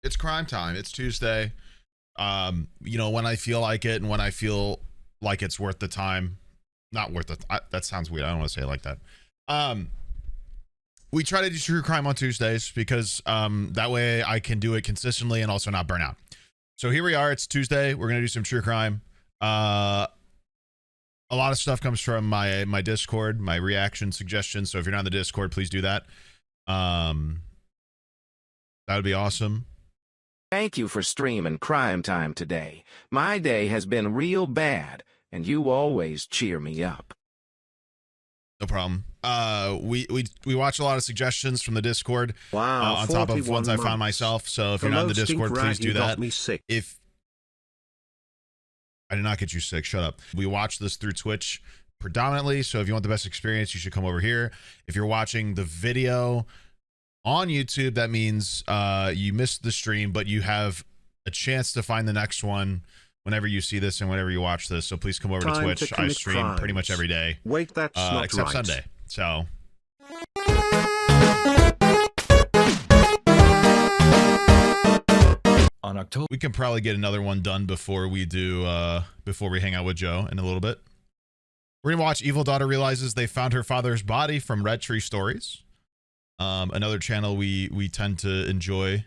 It's crime time. It's Tuesday. You know, when I feel like it and when I feel like it's worth the time. Not worth it. That sounds weird. I don't want to say it like that. We try to do true crime on Tuesdays because that way I can do it consistently and also not burn out. So here we are. It's Tuesday. We're gonna do some true crime. A lot of stuff comes from my Discord, my reaction suggestions. So if you're not in the Discord, please do that. That would be awesome. Thank you for streaming Crime Time today. My day has been real bad, and you always cheer me up. No problem. We watch a lot of suggestions from the Discord. Wow, on top of ones I found myself. So if you're not in the Discord, please do that. If I did not get you sick, shut up. We watch this through Twitch predominantly. So if you want the best experience, you should come over here. If you're watching the video on YouTube, that means you missed the stream, but you have a chance to find the next one whenever you see this and whenever you watch this. So please come over to Twitch. I stream pretty much every day. Wait, that's not except right. Sunday. So on October, we can probably get another one done before we do before we hang out with Joe in a little bit. We're gonna watch Evil Daughter Realizes They Found Her Father's Body from Red Tree Stories. Another channel we tend to enjoy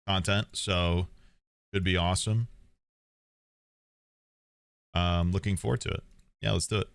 content, so should be awesome. Looking forward to it. Yeah, let's do it.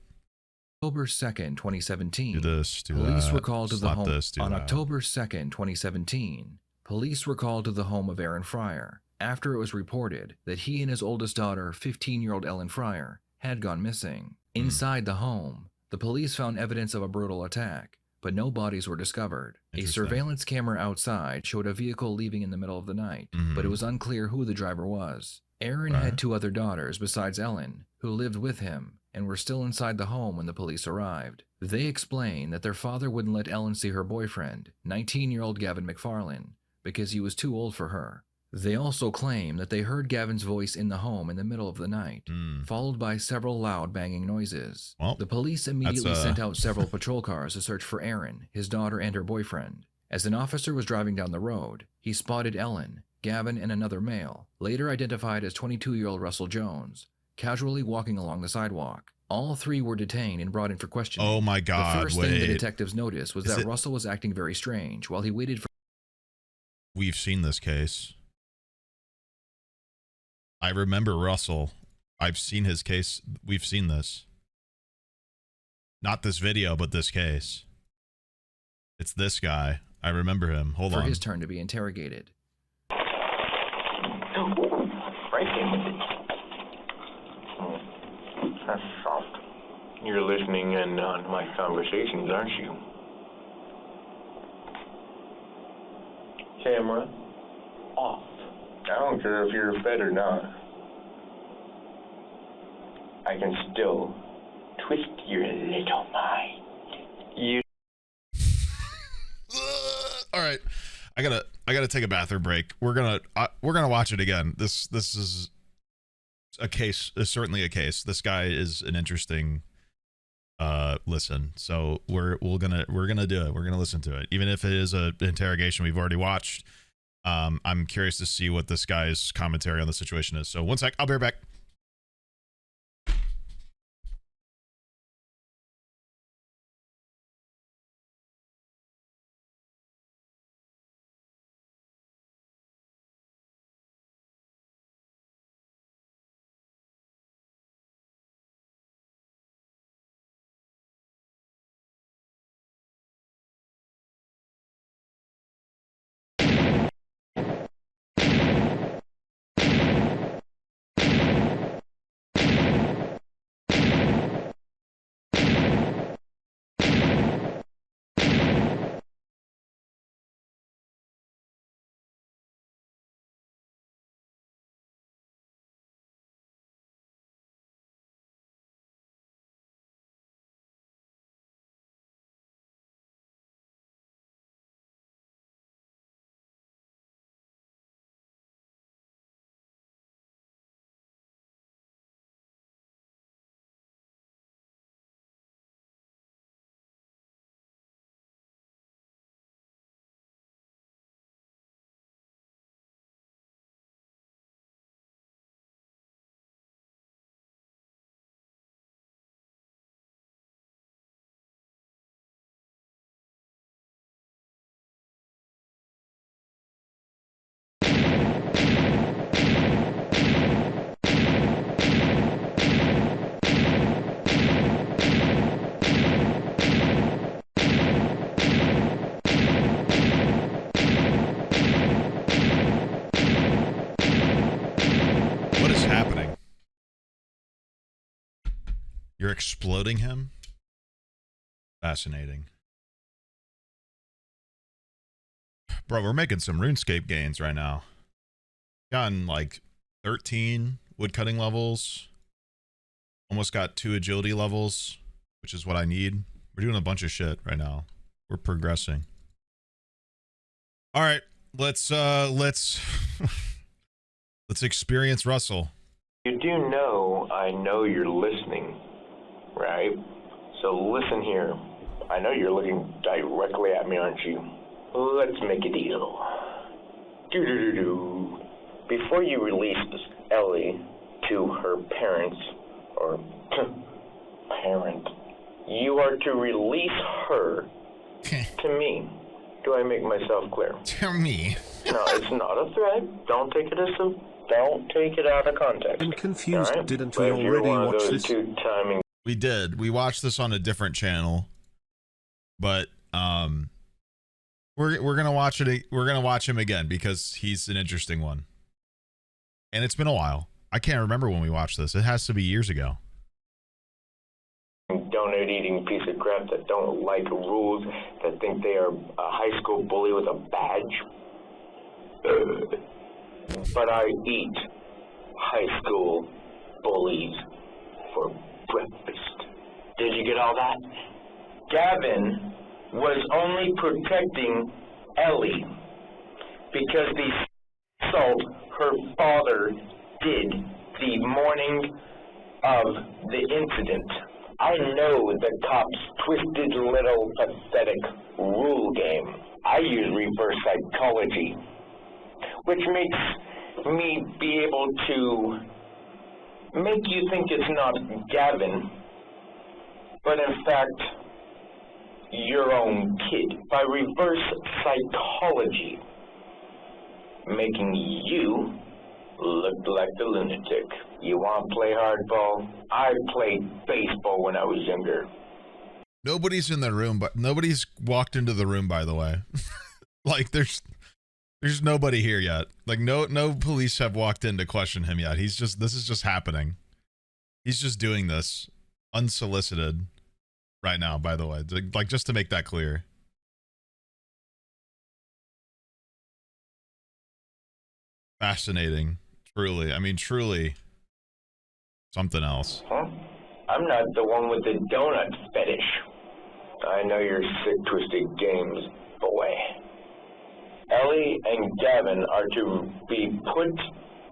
October 2nd, 2017. Do this, do police that. were called to the Slap home this, do on that. October 2nd, 2017. Police were called to the home of Aaron Fryer after it was reported that he and his oldest daughter, 15-year-old Ellen Fryer, had gone missing. Inside the home, the police found evidence of a brutal attack, but no bodies were discovered. A surveillance camera outside showed a vehicle leaving in the middle of the night, but it was unclear who the driver was. Aaron had two other daughters besides Ellen, who lived with him and were still inside the home when the police arrived. They explained that their father wouldn't let Ellen see her boyfriend, 19-year-old Gavin McFarlane, because he was too old for her. They also claim that they heard Gavin's voice in the home in the middle of the night, followed by several loud banging noises. Well, the police immediately sent out several patrol cars to search for Aaron, his daughter, and her boyfriend. As an officer was driving down the road, he spotted Ellen, Gavin, and another male, later identified as 22-year-old Russell Jones, casually walking along the sidewalk. All three were detained and brought in for questioning. Oh my God, the first thing the detectives noticed was that Russell was acting very strange while he waited for... We've seen this case. I remember Russell. I've seen his case. We've seen this. Not this video, but this case. It's this guy. I remember him. Hold on. For his turn to be interrogated. Right in with it. Oh, that's soft. You're listening in on my conversations, aren't you? Camera off. I don't care if you're fed or not. I can still twist your little mind. You. All right, I gotta take a bathroom break. We're gonna watch it again. This is a case. Is certainly a case. This guy is an interesting listen. So we're gonna do it. We're gonna listen to it, even if it is an interrogation we've already watched. I'm curious to see what this guy's commentary on the situation is. So one sec, I'll be right back. You're exploding him? Fascinating. Bro, we're making some RuneScape gains right now. Gotten like 13 woodcutting levels. Almost got 2 agility levels, which is what I need. We're doing a bunch of shit right now. We're progressing. All right, let's let's experience Russell. You do know I know you're listening, right? So listen here. I know you're looking directly at me, aren't you? Let's make a deal. Do-do-do-do. Before you release Ellie to her parents, or parent, you are to release her to me. Do I make myself clear? To me. No, it's not a threat. Don't take it out of context. I'm confused. Right? Didn't But we if you're already one of watch those this? two timing We did. We watched this on a different channel. But we're gonna watch it. We're gonna watch him again because he's an interesting one. And it's been a while. I can't remember when we watched this. It has to be years ago. donut eating piece of crap that don't like rules, that think they are a high school bully with a badge. But I eat high school bullies for breakfast. Did you get all that? Gavin was only protecting Ellie because the assault her father did the morning of the incident. I know the cops' twisted little pathetic rule game. I use reverse psychology, which makes me be able to make you think it's not Gavin, but in fact, your own kid. By reverse psychology, making you look like the lunatic. You want to play hardball? I played baseball when I was younger. Nobody's in the room, but nobody's walked into the room, by the way. Like there's nobody here yet. Like no police have walked in to question him yet. This is just happening. He's just doing this unsolicited right now, by the way. Like just to make that clear. Fascinating. Truly. I mean, truly something else. Huh? I'm not the one with the donut fetish. I know your sick, twisted games, boy. Ellie and Gavin are to be put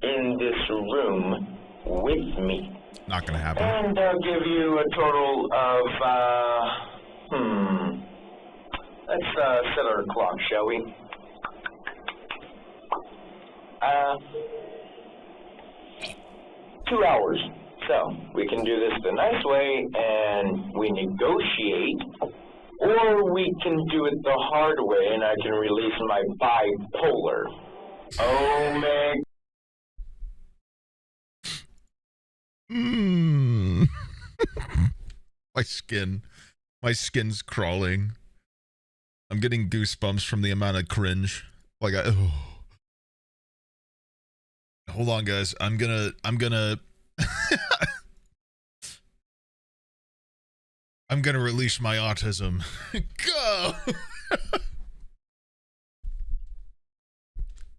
in this room with me. Not gonna happen. And I'll give you a total of, let's set our clock, shall we? 2 hours. So, we can do this the nice way, and we negotiate, or we can do it the hard way, and I can release my bipolar. Oh, man. My skin's crawling. I'm getting goosebumps from the amount of cringe. Hold on, guys. I'm gonna I'm gonna release my autism. Go.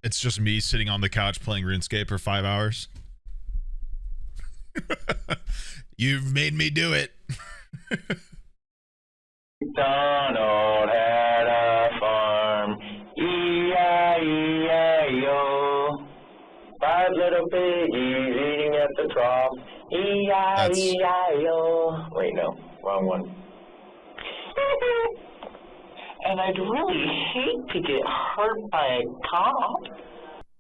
It's just me sitting on the couch playing RuneScape for 5 hours. You've made me do it. Donald had a farm, E-I-E-I-O. 5 little piggies eating at the trough, E-I-E-I-O. Wait, no, wrong one. And I'd really hate to get hurt by a cop.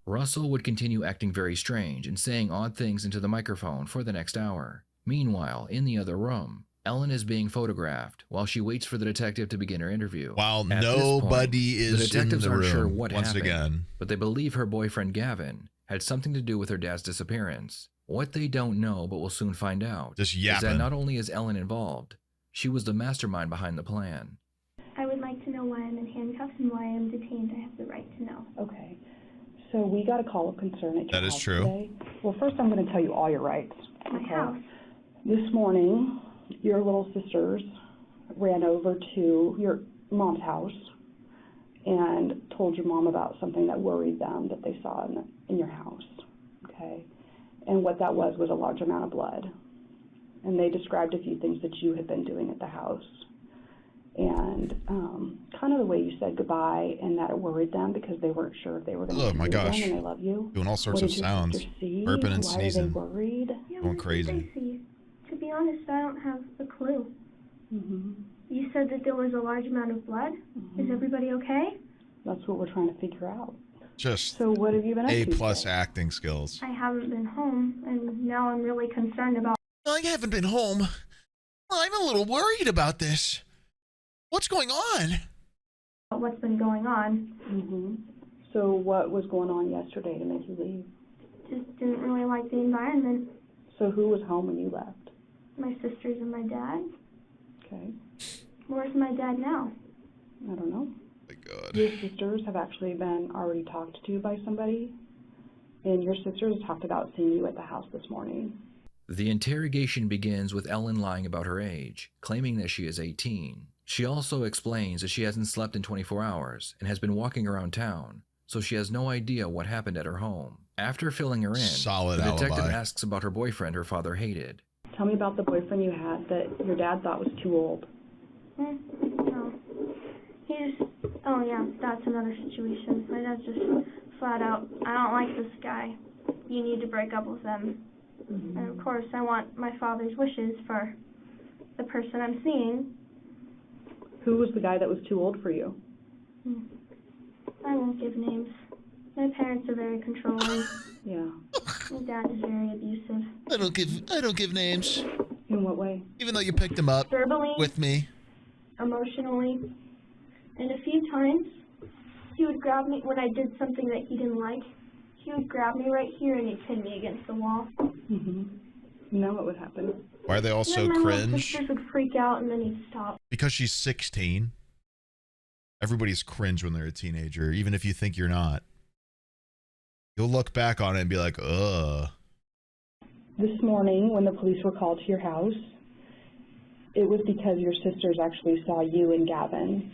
Russell would continue acting very strange and saying odd things into the microphone for the next hour. Meanwhile, in the other room, Ellen is being photographed while she waits for the detective to begin her interview. While At nobody this point, is the detectives in the aren't room sure what once happened, again. but they believe her boyfriend Gavin had something to do with her dad's disappearance. What they don't know, but will soon find out, Just is yapping. that not only is Ellen involved, she was the mastermind behind the plan. I would like to know why I'm in handcuffs and why I'm detained. I have the right to know. Okay. So we got a call of concern at your That is house true. today. Well, first I'm going to tell you all your rights. My house. This morning, your little sisters ran over to your mom's house and told your mom about something that worried them that they saw in your house, okay? And what that was a large amount of blood. And they described a few things that you had been doing at the house. And kind of the way you said goodbye and that it worried them because they weren't sure if they were going to Oh my gosh. and they love you. Doing all sorts of sounds. Burping and sneezing. Why are they worried? Yeah, Going what crazy. did they see? To be honest, I don't have a clue. Mm-hmm. You said that there was a large amount of blood. Is everybody okay? That's what we're trying to figure out. Just So what have you been up to A+ today? acting skills. I haven't been home, and now I'm really concerned about I haven't been home. I'm a little worried about this. What's going on? what's been going on. Mm-hmm. So what was going on yesterday to make you leave? Just didn't really like the environment. So who was home when you left? My sisters and my dad. Okay. Where's my dad now? I don't know. My God. Your sisters have actually been already talked to by somebody, and your sisters talked about seeing you at the house this morning. The interrogation begins with Ellen lying about her age, claiming that she is 18. She also explains that she hasn't slept in 24 hours and has been walking around town, so she has no idea what happened at her home. After filling her in, Solid the detective alibi. asks about her boyfriend her father hated. Tell me about the boyfriend you had that your dad thought was too old. No. Oh yeah, that's another situation. My dad's just flat out, I don't like this guy. You need to break up with him. Mm-hmm. And of course, I want my father's wishes for the person I'm seeing. Who was the guy that was too old for you? I won't give names. My parents are very controlling. Yeah. My dad is very abusive. I don't give names. In what way? Even though you picked him up Verbally, with me. emotionally, and a few times he would grab me when I did something that he didn't like. He would grab me right here and he'd pin me against the wall. Mm-hmm. You know what would happen? Why are they all And so then my little cringe? sisters would freak out and then he'd stop. Because she's 16. Everybody's cringe when they're a teenager, even if you think you're not. You'll look back on it and be like, ugh. This morning, when the police were called to your house, it was because your sisters actually saw you and Gavin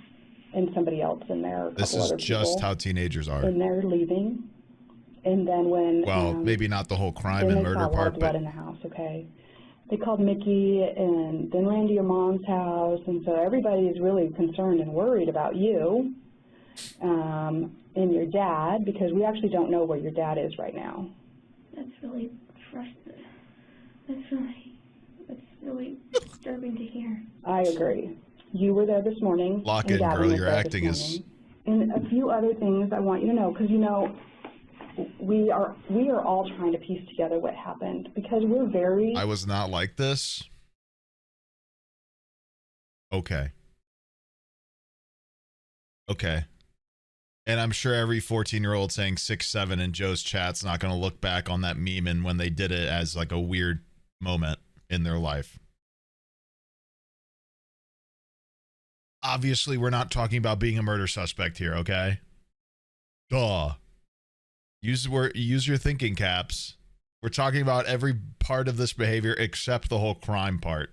and somebody else in there. This is just how teenagers are. And they're leaving. And then when Well, maybe not the whole crime then and they murder saw a lot part, of blood but in the house, okay? They called Mickey and then ran to your mom's house, and so everybody is really concerned and worried about you and your dad, because we actually don't know where your dad is right now. That's really frustrating. That's really disturbing to hear. I agree. You were there this morning. Lock and in, Gavin girl. was Your there this acting is- morning. And a few other things I want you to know, because you know, we are all trying to piece together what happened, because we're very... I was not like this. Okay. Okay. And I'm sure every 14-year-old saying 6'7" in Joe's chat's not going to look back on that meme and when they did it as like a weird moment in their life. Obviously, we're not talking about being a murder suspect here, okay? Duh. Use your thinking caps. We're talking about every part of this behavior except the whole crime part.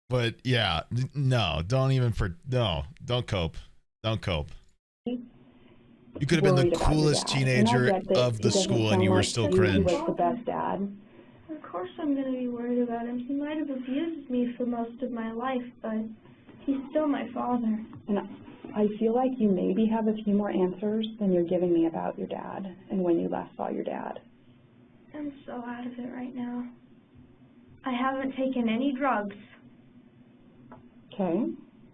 But yeah, no, don't cope. Don't cope. You could have been the worried about your coolest dad. And I teenager get that of it the doesn't school and sound you were like still He cringe. was the best dad. Of course I'm going to be worried about him. He might have abused me for most of my life, but he's still my father. And I feel like you maybe have a few more answers than you're giving me about your dad and when you last saw your dad. I'm so out of it right now. I haven't taken any drugs. Okay.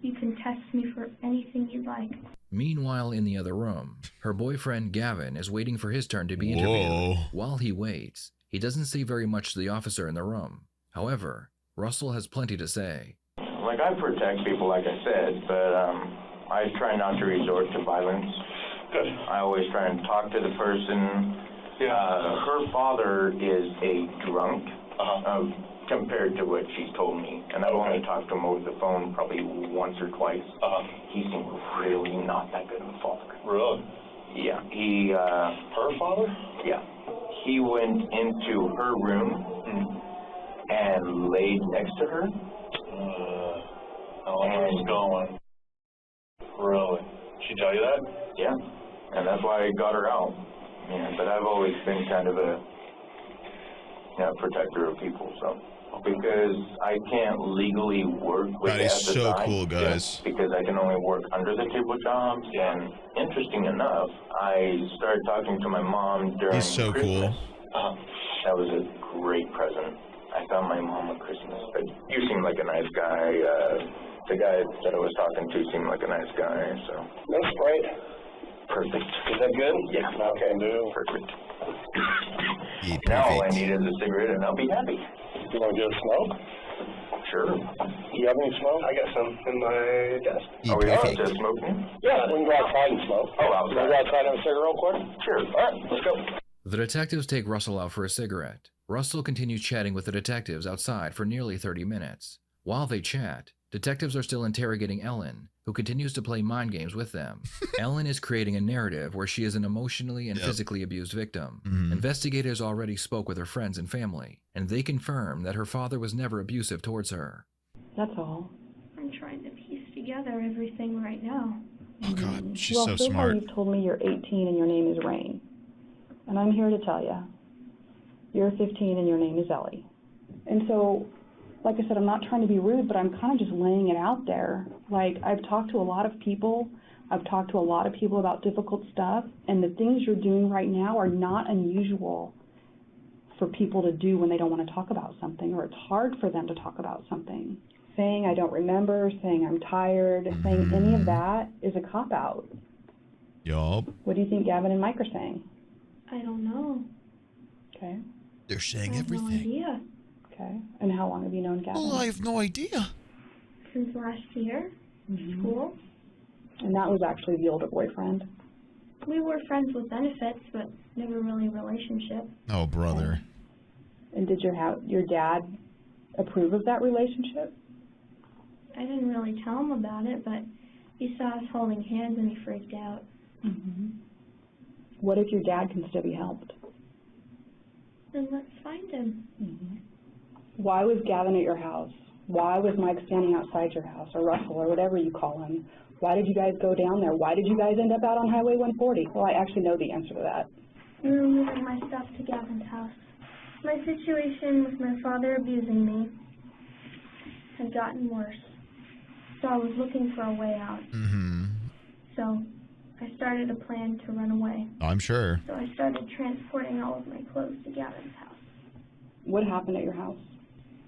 You can test me for anything you'd like. Meanwhile, in the other room, her boyfriend Gavin is waiting for his turn to be Whoa. interviewed. While he waits, he doesn't say very much to the officer in the room. However, Russell has plenty to say. Like, I protect people, like I said, but I try not to resort to violence. Good. I always try and talk to the person. Her father is a drunk compared to what she's told me. And I've only talked to him over the phone probably once or twice. He seemed really not that good of a father. Really? Yeah. He, Her father? yeah. He went into her room and laid next to her. How long was going? Really? She tell you that? Yeah, and that's why I got her out. Yeah, but I've always been kind of a protector of people, so. Because I can't legally work with That is at the so time, cool, guys. because I can only work under the table jobs. And interesting enough, I started talking to my mom during He's so Christmas. cool. That was a great present. I found my mom a Christmas. But you seem like a nice guy. The guy that I was talking to seemed like a nice guy, so. That's right. Perfect. Is that good? Yeah. Okay, do. Perfect. Yeah, Now all I perfect. need is a cigarette and I'll be happy. You want to get a smoke? Sure. You have any smoke? I got some in my desk. Yeah, Are we all perfect. just smoking? Yeah, we can go outside and smoke. Oh, You outside. want to go outside and have a cigarette real quick? Sure. All right, let's go. The detectives take Russell out for a cigarette. Russell continues chatting with the detectives outside for nearly 30 minutes. While they chat, detectives are still interrogating Ellen, who continues to play mind games with them. Ellen is creating a narrative where she is an emotionally and physically abused victim. Investigators already spoke with her friends and family, and they confirm that her father was never abusive towards her. That's all. I'm trying to piece together everything right now. Oh God, she's well, so so far smart. you've told me you're 18 and your name is Rain. And I'm here to tell you, you're 15 and your name is Ellie. And so, like I said, I'm not trying to be rude, but I'm kind of just laying it out there. Like, I've talked to a lot of people. I've talked to a lot of people about difficult stuff, and the things you're doing right now are not unusual for people to do when they don't want to talk about something, or it's hard for them to talk about something. Saying I don't remember, saying I'm tired, saying any of that is a cop-out. Yup. What do you think Gavin and Mike are saying? I don't know. Okay, They're I saying have no everything. idea. okay. And how long have you known Gavin? Oh, I have no idea. Since last year, Mhm. school. And that was actually the older boyfriend. We were friends with benefits, but never really a relationship. Oh, brother. And did your dad approve of that relationship? I didn't really tell him about it, but he saw us holding hands and he freaked out. Mm-hmm. What if your dad can still be helped? Then let's find him. Mm-hmm. Why was Gavin at your house? Why was Mike standing outside your house, or Russell, or whatever you call him? Why did you guys go down there? Why did you guys end up out on Highway 140? Well, I actually know the answer to that. We were moving my stuff to Gavin's house. My situation with my father abusing me had gotten worse, so I was looking for a way out. Mm-hmm. So I started a plan to run away. I'm sure. So I started transporting all of my clothes to Gavin's house. What happened at your house?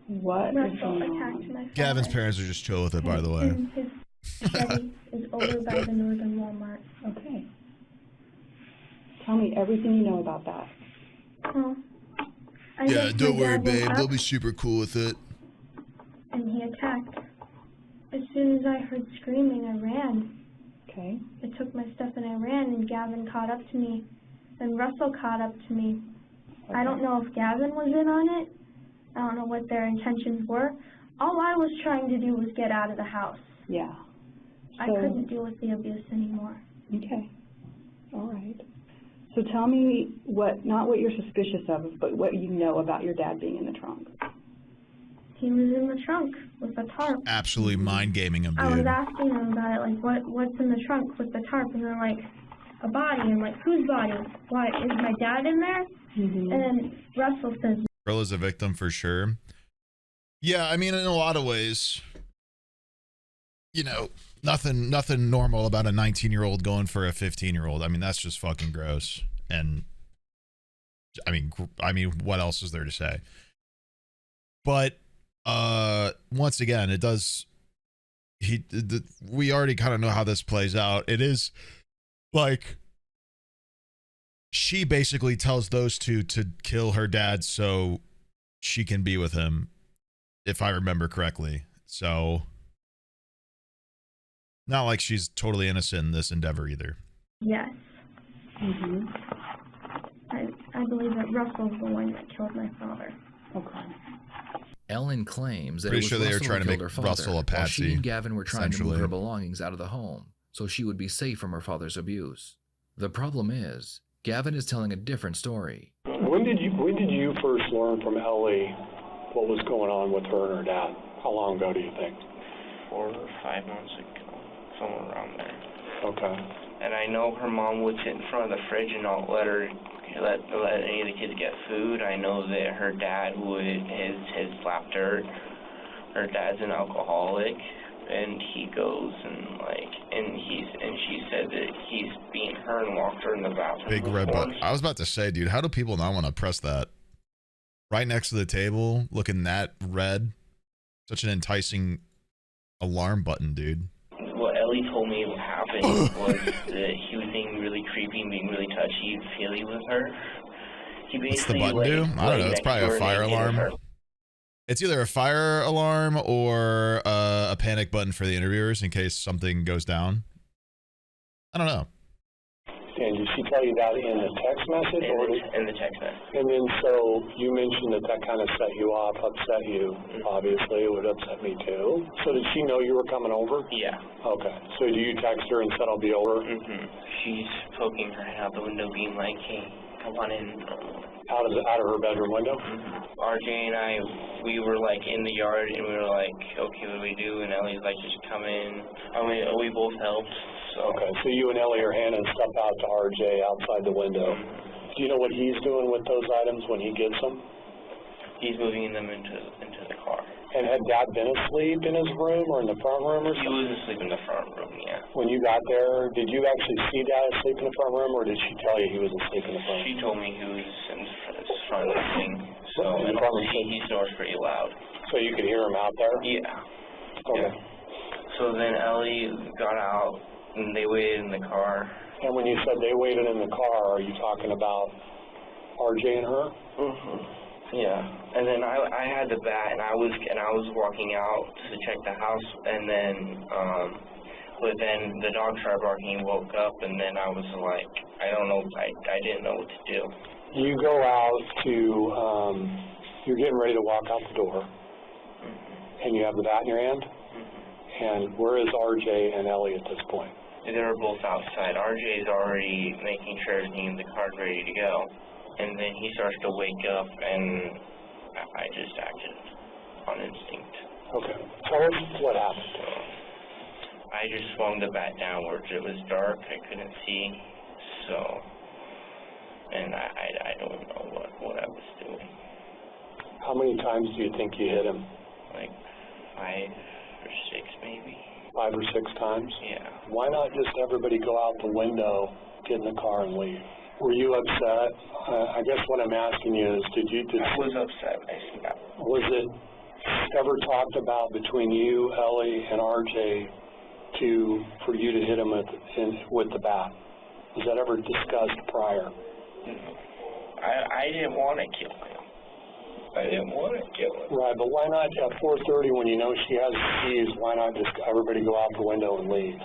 What is Russell going attacked on? my father. Gavin's parents are just chill with it, by the way. And his Chevy is over by the Northern Walmart. Okay. Tell me everything you know about that. Well, I Yeah, guess don't my worry, dad woke babe. up They'll be super cool with it. and he attacked. As soon as I heard screaming, I ran. Okay. I took my stuff and I ran, and Gavin caught up to me, and Russell caught up to me. I don't know if Gavin was in on it. I don't know what their intentions were. All I was trying to do was get out of the house. Yeah. I So- couldn't deal with the abuse anymore. Okay. All right. So tell me not what you're suspicious of, but what you know about your dad being in the trunk. He was in the trunk with a tarp. Absolutely mind gaming him, I was dude. asking them about it, like, what's in the trunk with the tarp? And they're like, a body. And I'm like, whose body? Why, is my dad in there? Mm-hmm. And then Russell says, Girl is a victim for sure. Yeah, I mean, in a lot of ways, you know, nothing normal about a 19-year-old going for a 15-year-old. I mean, that's just fucking gross. And I mean, what else is there to say? But once again, it does. We already kind of know how this plays out. It is like she basically tells those two to kill her dad so she can be with him, if I remember correctly. So not like she's totally innocent in this endeavor either. yes. Mm-hmm. I believe that Russell's the one that killed my father. Okay. Ellen claims that Pretty it was sure they were Russell trying who to killed make her father, Russell a while patsy, she and Gavin were trying to move essentially. her belongings out of the home so she would be safe from her father's abuse. The problem is, Gavin is telling a different story. When did you first learn from Ellie What was going on with her and her dad? How long ago do you think? 4 or 5 months ago, somewhere around there. Okay. And I know her mom would sit in front of the fridge and not let any of the kids get food. I know that her dad has slapped her. Her dad's an alcoholic, and he goes and she said that he's beaten her and locked her in the bathroom. Big red button. I was about to say, dude, how do people not want to press that? Right next to the table, looking that red. Such an enticing alarm button, dude. What Ellie told me happened was that he was being really creepy and being really touchy-feely with her. What's the button do? I don't know. It's probably a fire alarm. It's either a fire alarm or a panic button for the interviewers in case something goes down. I don't know. And did she tell you that in the text message? In the text message. And then so you mentioned that kind of set you off, upset you. Obviously, it would upset me too. So did she know you were coming over? Yeah. Okay. So do you text her and said I'll be over? Mm-hmm. She's poking her head out the window being like, hey, come on in. Out of her bedroom window? Mm-hmm. RJ and I, we were like in the yard and we were like, okay, what do we do? And Ellie's like, just come in. I mean, we both helped. So. Okay, so you and Ellie are handing stuff out to RJ outside the window. Mm-hmm. Do you know what he's doing with those items when he gets them? He's moving them into the car. And had Dad been asleep in his room or in the front room or something? He was asleep in the front room, yeah. When you got there, did you actually see Dad asleep in the front room, or did she tell you he was asleep in the front room? She told me he was in the front of the thing. So, and he snores pretty loud. So you could hear him out there? Yeah. Okay. Yeah. So then Ellie got out, and they waited in the car. And when you said they waited in the car, are you talking about RJ and her? Mm-hmm. Yeah, and then I had the bat, and I was walking out to check the house, and then, but then the dog started barking and woke up, and then I was like, I don't know, I didn't know what to do. You go out to, you're getting ready to walk out the door, and you have the bat in your hand, and where is RJ and Ellie at this point? They were both outside. RJ is already making sure everything in the car's ready to go. And then he starts to wake up, and I just acted on instinct. Okay. Tell us what happened. I just swung the bat downwards. It was dark. I couldn't see. So, and I don't know what I was doing. How many times do you think you hit him? Like 5 or 6, maybe. 5 or 6 times? Yeah. Why not just everybody go out the window, get in the car, and leave? Were you upset? I guess what I'm asking you is, I was upset. Was it ever talked about between you, Ellie, and RJ for you to hit him with the bat? Was that ever discussed prior? No. I didn't want to kill him. I didn't want to kill him. Right, but why not at 4:30 when you know she has the keys, why not just everybody go out the window and leave?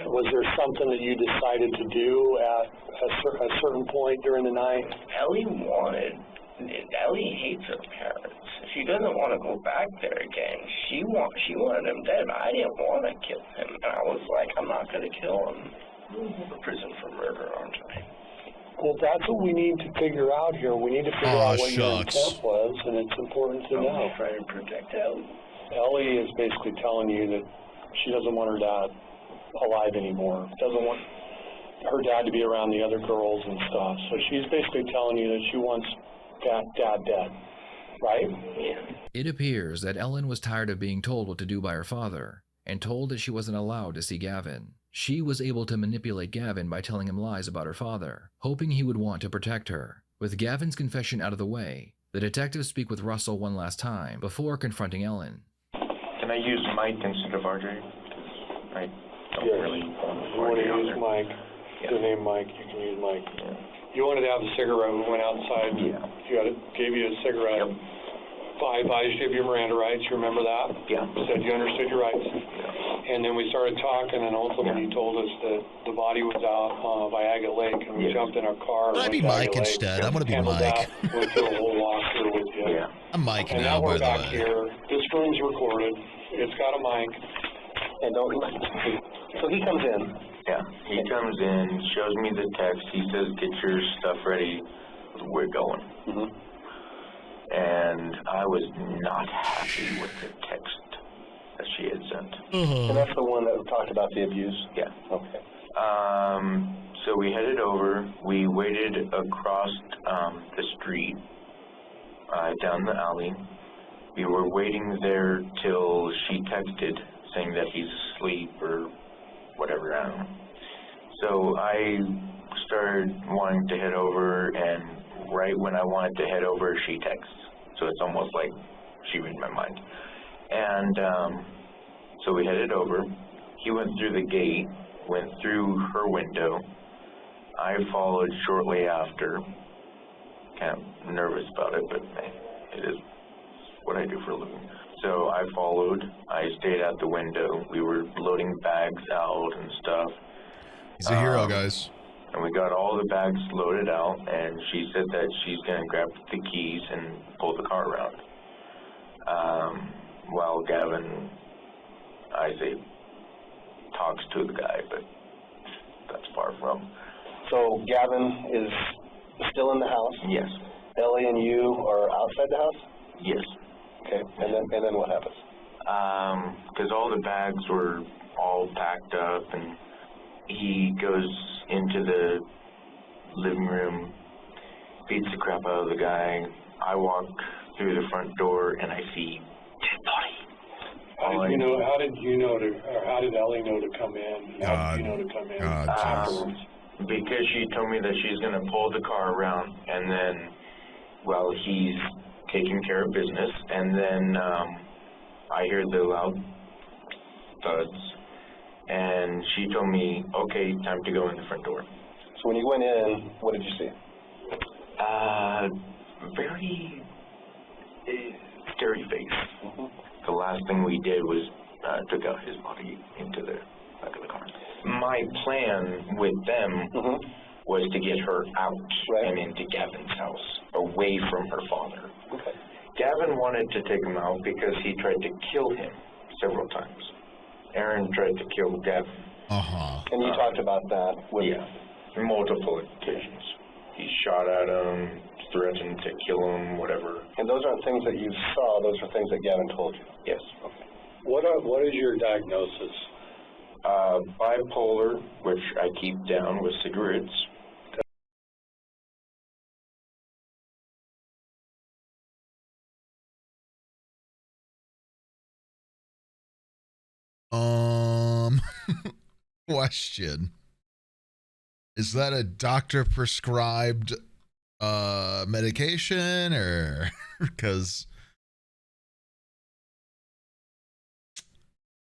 Was there something that you decided to do at a certain point during the night? Ellie hates her parents. She doesn't want to go back there again. She wanted him dead. I didn't want to kill him. And I was like, I'm not going to kill him. I'm going to prison for murder, aren't I? Well, that's what we need to figure out here. We need to figure out what your intent was, and it's important to know. I'm trying to protect Ellie. Ellie is basically telling you that she doesn't want her dad alive anymore. Doesn't want her dad to be around the other girls and stuff. So she's basically telling you that she wants dad dead, right? Yeah. It appears that Ellen was tired of being told what to do by her father and told that she wasn't allowed to see Gavin. She was able to manipulate Gavin by telling him lies about her father, hoping he would want to protect her. With Gavin's confession out of the way, the detectives speak with Russell one last time before confronting Ellen. Can I use Mike instead of RJ? I don't really you want to use Mike, the name Mike, you can use Mike. Yeah. You wanted to have a cigarette. We went outside. Yeah. Gave you a cigarette. Yep. I advised you of your Miranda rights. You remember that? Yeah. Said you understood your rights. Yeah. And then we started talking, and ultimately you told us that the body was out on Viaga Lake, and we jumped in our car. I'd be Mike instead. I'm going to be Mike. Went through a whole walkthrough with you. Yeah. I'm Mike and now, now we're by the back way. here. This room's recorded. It's got a mic. And don't So he comes in. Yeah. He comes in, shows me the text. He says, "Get your stuff ready. We're going." Mm-hmm. and I was not happy with the text that she had sent. And that's the one that talked about the abuse? Yeah. Okay. So we headed over. We waited across the street, down the alley. We were waiting there till she texted saying that he's asleep or whatever, I don't know. So I started wanting to head over, and right when I wanted to head over, she texts. So it's almost like she read my mind. And so we headed over. He went through the gate, went through her window. I followed shortly after. Kind of nervous about it, but it is what I do for a living. So I followed. I stayed at the window. We were loading bags out and stuff. He's a hero, guys. And we got all the bags loaded out, and she said that she's going to grab the keys and pull the car around. While Gavin, I say, talks to the guy, but that's far from. So Gavin is still in the house? Yes. Ellie and you are outside the house? Yes. Okay, and then what happens? Because all the bags were all packed up, and he goes into the living room, beats the crap out of the guy. I walk through the front door, and I see dead body. How did Ellie know to come in? How did you know to come in? Because she told me that she's going to pull the car around, and then, well, he's taking care of business, and then I hear the loud thuds, and she told me, okay, time to go in the front door. So when you went in, what did you see? Very scary face. The last thing we did was took out his body into the back of the car. My plan with them was to get her out and into Gavin's house, away from her father. Okay. Gavin wanted to take him out because he tried to kill him several times. Aaron tried to kill Gavin. And you talked about that with... Yeah, multiple occasions. He shot at him, threatened to kill him, whatever. And those aren't things that you saw, those are things that Gavin told you? Yes. Okay. What is your diagnosis? Bipolar, which I keep down with cigarettes. Question. Is that a doctor prescribed medication, or because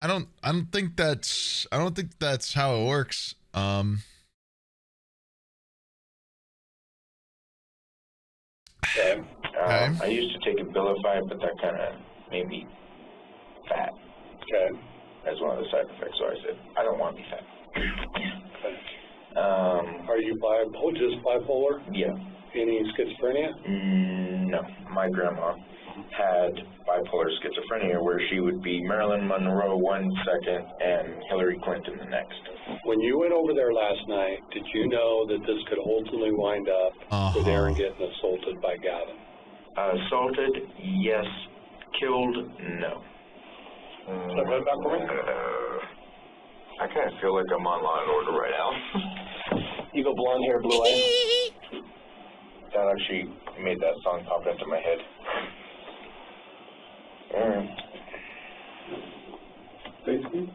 I don't think that's how it works. Okay. I used to take Abilify, but that kind of made me fat. Okay. As one of the side effects, so I said, I don't want to be fat. Okay. Are you just bipolar? Yeah. Any schizophrenia? No. My grandma had bipolar schizophrenia, where she would be Marilyn Monroe one second and Hillary Clinton the next. When you went over there last night, did you know that this could ultimately wind up with Aaron getting assaulted by Gavin? Assaulted, yes. Killed, no. Right back for me? I kind of feel like I'm on Law and Order right now. You go blonde hair, blue eyes? That actually made that song pop into my head. Basically.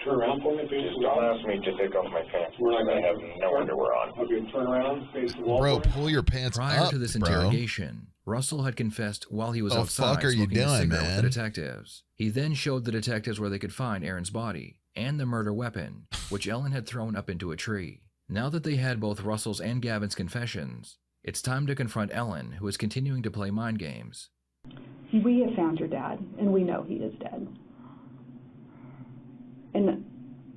Turn around for me, face Just the wall. don't ask me to take off my pants. We're not I gonna have no underwear on. Okay, turn around, face the wall. Bro, for me. pull your pants Prior up, to this bro. interrogation, Russell had confessed while he was The outside fuck are you smoking a doing, cigarette with the man? detectives. He then showed the detectives where they could find Aaron's body and the murder weapon, which Ellen had thrown up into a tree. Now that they had both Russell's and Gavin's confessions, it's time to confront Ellen, who is continuing to play mind games. See, we have found your dad, and we know he is dead. And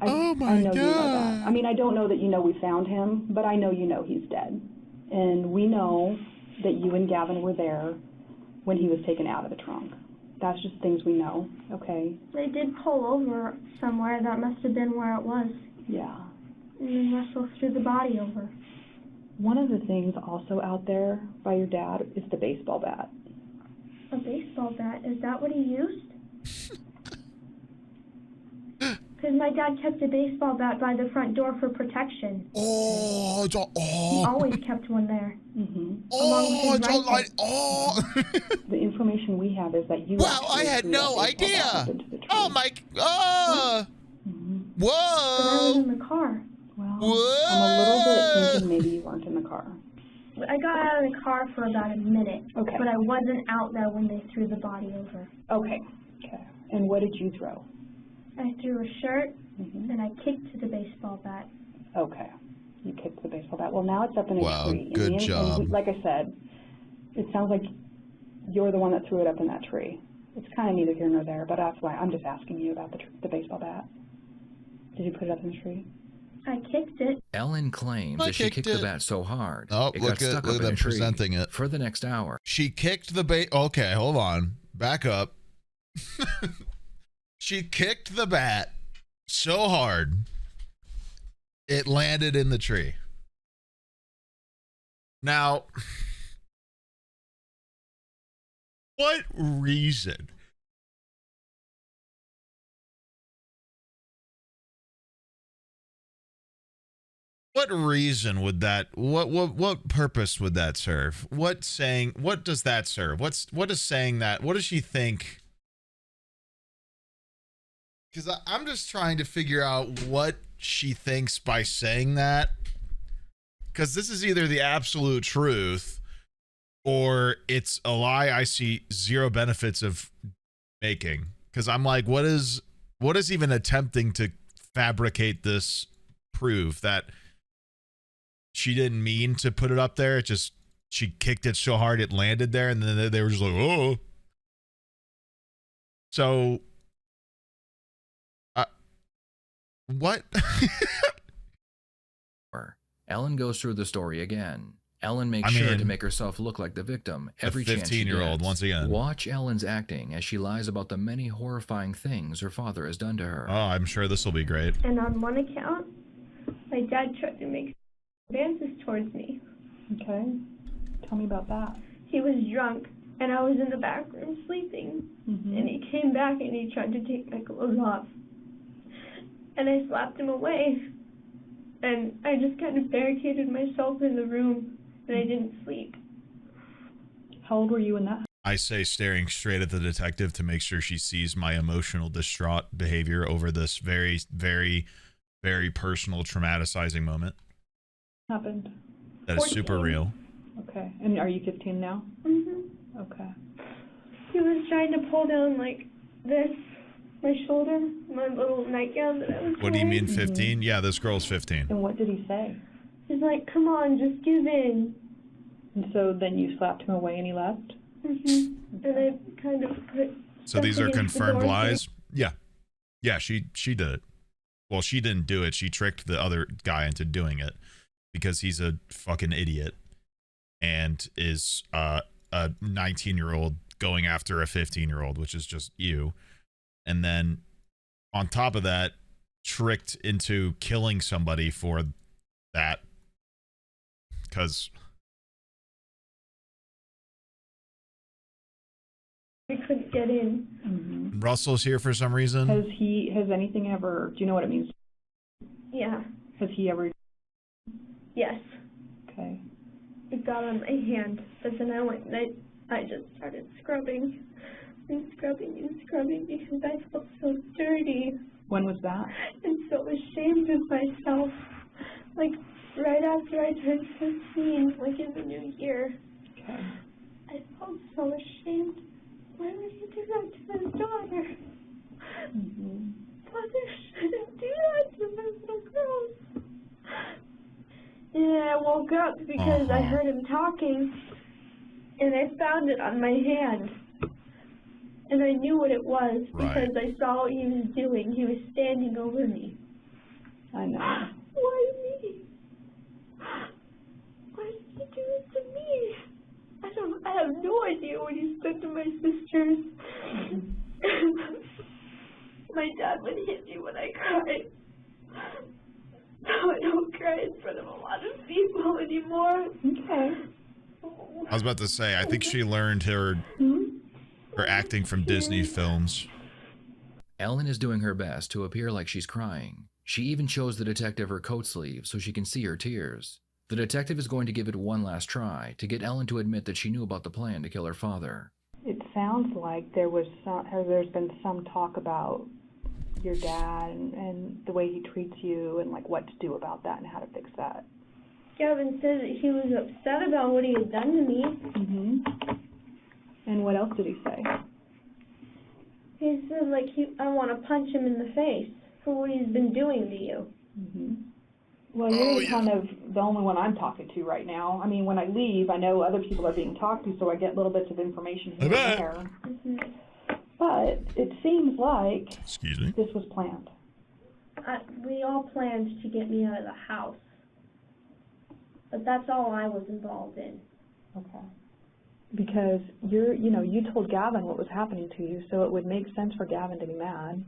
I know you know that. I mean, I don't know that you know we found him, but I know you know he's dead. And we know that you and Gavin were there when he was taken out of the trunk. That's just things we know, okay? They did pull over somewhere. That must have been where it was. Yeah. And then Russell threw the body over. One of the things also out there by your dad is the baseball bat. A baseball bat? Is that what he used? Because my dad kept a baseball bat by the front door for protection. Oh, He always kept one there. Oh, Along with his rifle. The information we have is that you. Wow, I actually had threw no that baseball bat idea. up into the tree. Oh my, oh, But I was whoa. in the car. Well, Whoa. I'm a little bit thinking maybe you weren't in the car. I got out of the car for about a minute. Okay. But I wasn't out there when they threw the body over. Okay. Okay. And what did you throw? I threw a shirt, and I kicked the baseball bat. Okay. You kicked the baseball bat. Well, now it's up in a Wow, tree. good job. Like I said, it sounds like you're the one that threw it up in that tree. It's kind of neither here nor there, but that's why I'm just asking you about the baseball bat. Did you put it up in the tree? I kicked it. Ellen claims I that she kicked kicked it. the bat so hard Oh, it look got at stuck up in them a tree presenting it. for the next hour. She kicked the okay, hold on. Back up. She kicked the bat so hard it landed in the tree. Now, what reason? What reason would that, what purpose would that serve? What does that serve? What is saying that? What does she think? Because I'm just trying to figure out what she thinks by saying that. Because this is either the absolute truth or it's a lie I see zero benefits of making. Because I'm like, what is even attempting to fabricate this prove? That she didn't mean to put it up there. It just, she kicked it so hard it landed there, and then they were just like, oh. So, what? Ellen goes through the story again. Ellen makes sure to make herself look like the victim every chance she 15-year-old, gets. once again. Watch Ellen's acting as she lies about the many horrifying things her father has done to her. Oh, I'm sure this will be great. And on one account, my dad tried to make advances towards me. Okay. Tell me about that. He was drunk, and I was in the back room sleeping. And he came back and he tried to take my clothes off. And I slapped him away. And I just kind of barricaded myself in the room, and I didn't sleep. How old were you in that? I say, staring straight at the detective to make sure she sees my emotional distraught behavior over this very, very, very personal, traumatizing moment. Happened. That is super real. Okay. And are you 15 now? Okay. He was trying to pull down like this, my shoulder, my little nightgown that I was What do you wearing. mean 15? Yeah, this girl's 15. And what did he say? He's like, come on, just give in. And so then you slapped him away and he left? And I kind of put... So these are against the confirmed door lies? Yeah. Yeah, she did it. Well, she didn't do it. She tricked the other guy into doing it because he's a fucking idiot and is a 19-year-old going after a 15-year-old, which is just you. And then on top of that, tricked into killing somebody for that because I couldn't get in. Russell's here for some reason. Has anything ever, do you know what it means? Yeah. Has he ever? Yes. Okay. It got on my hand, but then I went and I just started scrubbing and scrubbing and scrubbing because I felt so dirty. When was that? And so ashamed of myself. Like, right after I turned 15, like in the new year. Okay. I felt so ashamed. Why would he do that to his daughter? Father shouldn't do that to his little girls. And I woke up because I heard him talking, and I found it on my hand. And I knew what it was because I saw what he was doing. He was standing over me. I know. Why me? Why did he do it to me? I have no idea what he's done to my sisters. My dad would hit me when I cried. No, I don't cry in front front of a lot of people anymore. Okay. I was about to say, I think she learned her acting from Disney films. Ellen is doing her best to appear like she's crying. She even shows the detective her coat sleeve so she can see her tears. The detective is going to give it one last try to get Ellen to admit that she knew about the plan to kill her father. It sounds like there's been some talk about your dad and the way he treats you and like what to do about that and how to fix that. Gavin said that he was upset about what he had done to me. Mm-hmm. And what else did he say? He said, like, I want to punch him in the face for what he's been doing to you. Mm-hmm. Well, you're kind of the only one I'm talking to right now. I mean, when I leave, I know other people are being talked to, so I get little bits of information here and there. Mm-hmm. But it seems like Excuse me? This was planned. We all planned to get me out of the house. But that's all I was involved in. Okay. Because you told Gavin what was happening to you, so it would make sense for Gavin to be mad.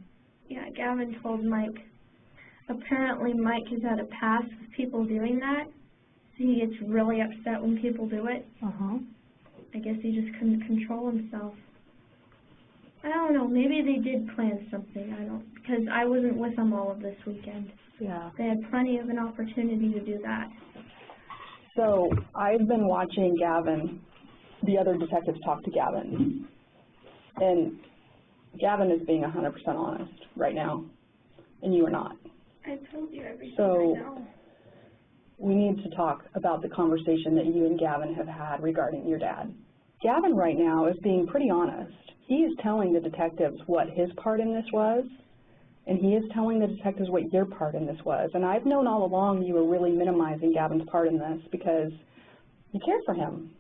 Yeah, Gavin told Mike. Apparently Mike has had a past with people doing that, so he gets really upset when people do it. Uh-huh. I guess he just couldn't control himself. I don't know, maybe they did plan something, because I wasn't with them all of this weekend. Yeah. They had plenty of an opportunity to do that. So, I've been watching Gavin, the other detectives talk to Gavin, and Gavin is being 100% honest right now, and you are not. I told you everything So, I know. We need to talk about the conversation that you and Gavin have had regarding your dad. Gavin right now is being pretty honest. He is telling the detectives what his part in this was, and he is telling the detectives what your part in this was. And I've known all along you were really minimizing Gavin's part in this because you care for him,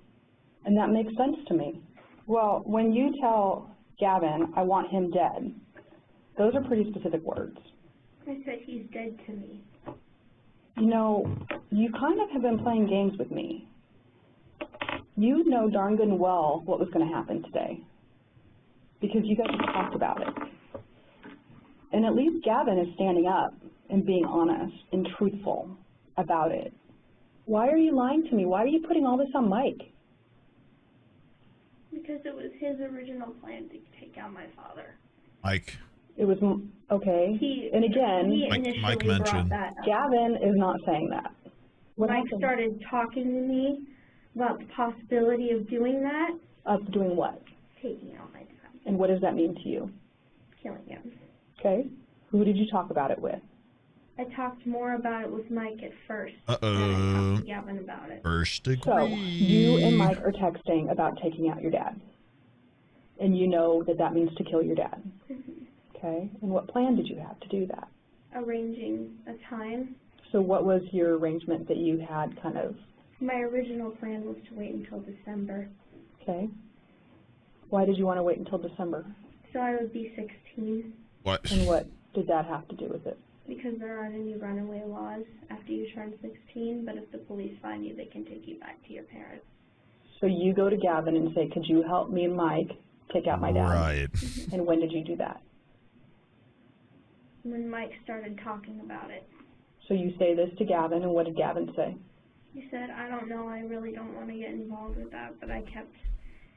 and that makes sense to me. Well, when you tell Gavin, I want him dead, those are pretty specific words. I said he's dead to me. You know, you kind of have been playing games with me. You know darn good and well what was going to happen today because you guys have talked about it. And at least Gavin is standing up and being honest and truthful about it. Why are you lying to me? Why are you putting all this on Mike? Because it was his original plan to take out my father. Mike. It was, okay. And again, Mike mentioned. Gavin is not saying that. Mike started talking to me about the possibility of doing that. Of doing what? Taking out my dad. And what does that mean to you? Killing him. Okay. Who did you talk about it with? I talked more about it with Mike at first. Uh-oh. And I talked to Gavin about it. First degree. So, you and Mike are texting about taking out your dad. And you know that that means to kill your dad. Okay. And what plan did you have to do that? Arranging a time. So what was your arrangement that you had kind of? My original plan was to wait until December. Okay. Why did you want to wait until December? So I would be 16. What? And what did that have to do with it? Because there aren't any runaway laws after you turn 16, but if the police find you, they can take you back to your parents. So you go to Gavin and say, could you help me and Mike take out my dad? Right. And when did you do that? When Mike started talking about it. So you say this to Gavin, and what did Gavin say? He said, I don't know, I really don't want to get involved with that, but I kept,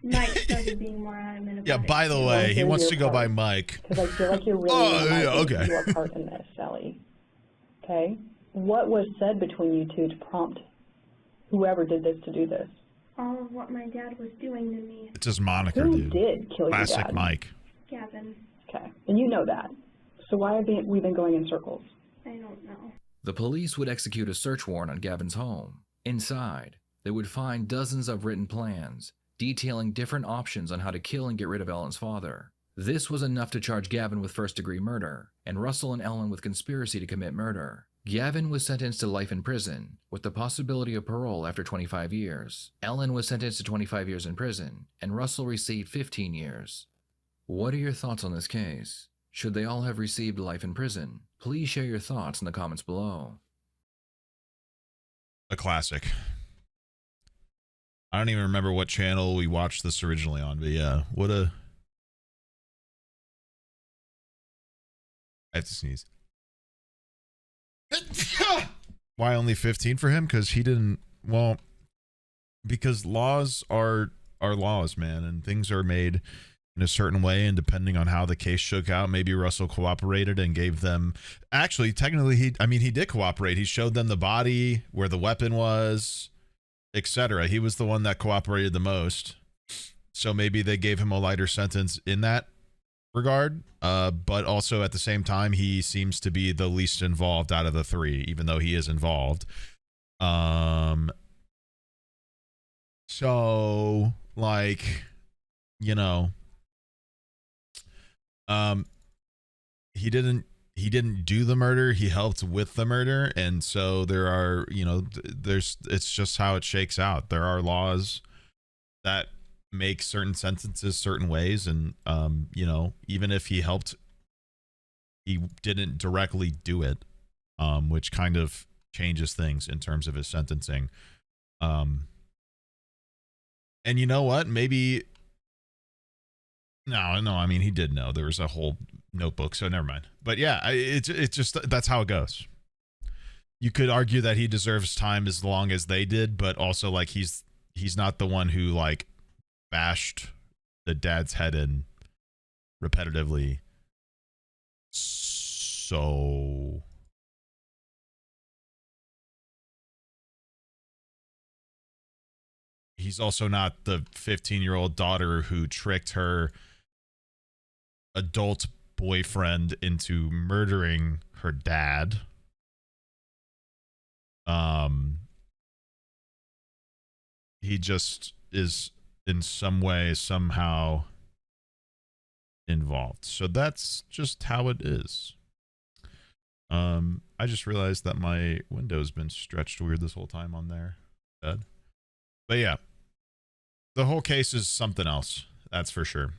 Mike started being more adamant about it. Yeah, by the way, he wants to go by Mike. Because I feel like you're really okay. your part in this, Ellie. Okay? What was said between you two to prompt whoever did this to do this? All of what my dad was doing to me. It's his moniker, Who dude. did kill your dad? Classic Mike. Gavin. Okay. And you know that. So why have we been going in circles? I don't know. The police would execute a search warrant on Gavin's home. Inside, they would find dozens of written plans, detailing different options on how to kill and get rid of Ellen's father. This was enough to charge Gavin with first-degree murder, and Russell and Ellen with conspiracy to commit murder. Gavin was sentenced to life in prison, with the possibility of parole after 25 years. Ellen was sentenced to 25 years in prison, and Russell received 15 years. What are your thoughts on this case? Should they all have received life in prison? Please share your thoughts in the comments below. A classic. I don't even remember what channel we watched this originally on, but yeah, what a... I have to sneeze. Why only 15 for him? Because he didn't. Well, because laws are laws, man, and things are made in a certain way, and depending on how the case shook out, maybe Russell cooperated and gave them. Actually, technically, he did cooperate. He showed them the body, where the weapon was, etc. He was the one that cooperated the most, so maybe they gave him a lighter sentence in that regard. But also at the same time, he seems to be the least involved out of the three, even though he is involved. So like, you know, he didn't do the murder. He helped with the murder, and so there are, it's just how it shakes out. There are laws that make certain sentences certain ways, and even if he helped, he didn't directly do it, which kind of changes things in terms of his sentencing. And you know what? Maybe no. I mean, he did know. There was a whole notebook, so never mind. But yeah, it's just that's how it goes. You could argue that he deserves time as long as they did, but also like he's not the one who like bashed the dad's head in repetitively. So he's also not the 15-year-old daughter who tricked her adult boyfriend into murdering her dad. He just is in some way, somehow involved. So that's just how it is. I just realized that my window's been stretched weird this whole time on there. Bad. But yeah, the whole case is something else. That's for sure.